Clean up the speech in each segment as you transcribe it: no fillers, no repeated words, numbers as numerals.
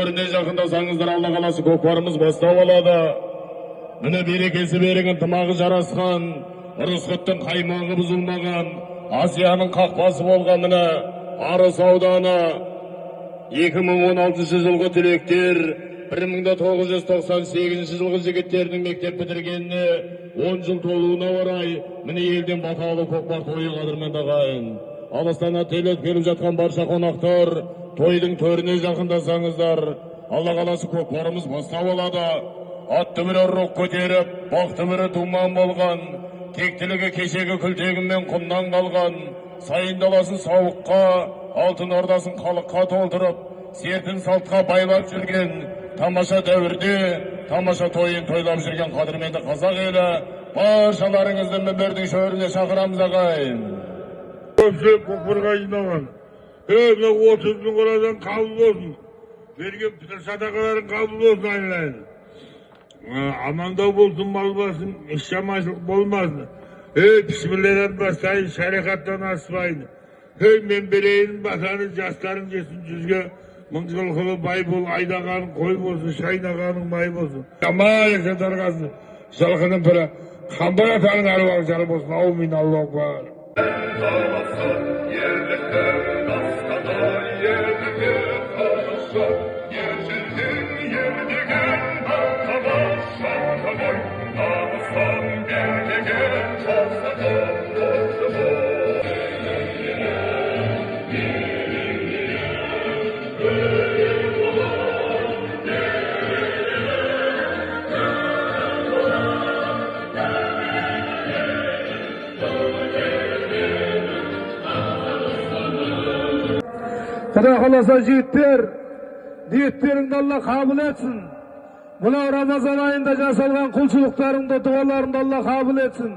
төріне жақындасаңыздар, Алла қаласы көкпарымыз бастап алады. Міне берекесі берік, ынтымағы жарасқан, ырысқұттың қаймағы бұзылмаған, Азияның қақпасы болған міне Арыс ауданы 2016 жылғы түлектер, 1998 жылғы жігіттердің мектеп бітіргеніне 10 жыл толуына орай міне елден баталы көкпар тойы қадірменді ағайын. Алыстан аттайлап келіп жатқан барша қонақтар, тойдың төріне жақындасаңыздар, Алла қаласы көкпарымыз бастап алады. Атты бірі рух көтеріп, бақты бірі думан болған, тектілігі кешегі күлтегімен құмнан қалған, сайын даласын сауыққа, алтын ордасын халыққа толтырып, серпін салтқа байлап жүрген, тамаша дәуірде, тамаша тойын тойлап жүрген қадірменді қазақ елі, баршаларыңызды мінбердің шөріне шақырамыз ағайын. Көпшілік көкпарға жиналған. Мына 30 мың қорадан қабыл болсын. Берген пітір садақаларын қабыл болсын айналайын. Амандау болсын, мал басын, іс-шамашылық болмасын. Бісмілләден бастайын, шариғаттан аспайын. Мен берейін батаны, жастарын жесін жүзге. Мың жылқылы бай бол, айдағаның қой болсын, шайнағаның май болсын. Аман есе тарғасын, жылқының бірі. Қамбар атағын аруақ жары болсын, аумин, Аллах бар. Құдай қаласа жігіттер, ниеттеріңді Алла қабыл етсін. Мына Рамазан айында жасалған құлшылықтарыңды, дұғаларыңды Алла қабыл етсін.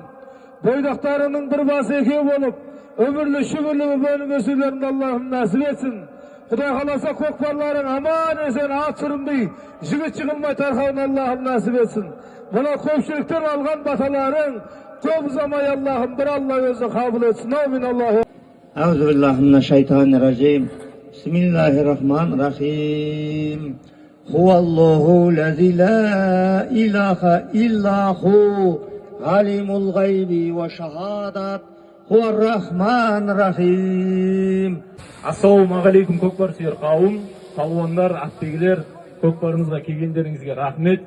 Бойдақтарының бір басы екеу болып, өмірлі шүбірлі бөлім өсулеріңді Аллахым нәсіп етсін. Құдай қаласа көкпарларың аман есен ат сүрінбей, жігіт жығылмай тарқауын Аллахым нәсіп етсін. Мына көпшіліктен алған баталарың көп ұзамай Аллахым бір Алла өзі қабыл етсін. Амин Аллаху. Аузубиллахиминашшайтанирражим. Bismillahirrahmanirrahim. Huvallahu lezi la ilahe illahu alimul gaybi ve şehadat huvarrahmanirrahim. Ассалаумағалейкум көкпар сүйер қауым, палуандар, атбегілер, көкпарыңызға келгендеріңізге рахмет.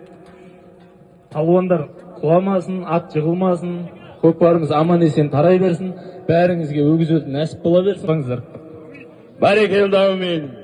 Палуандар құламасын, ат жығылмасын, көкпарыңыз аман есен тарай берсін, бәріңізге өгіз өтін нәсіп бола берсін. Бәрекелді, әумин.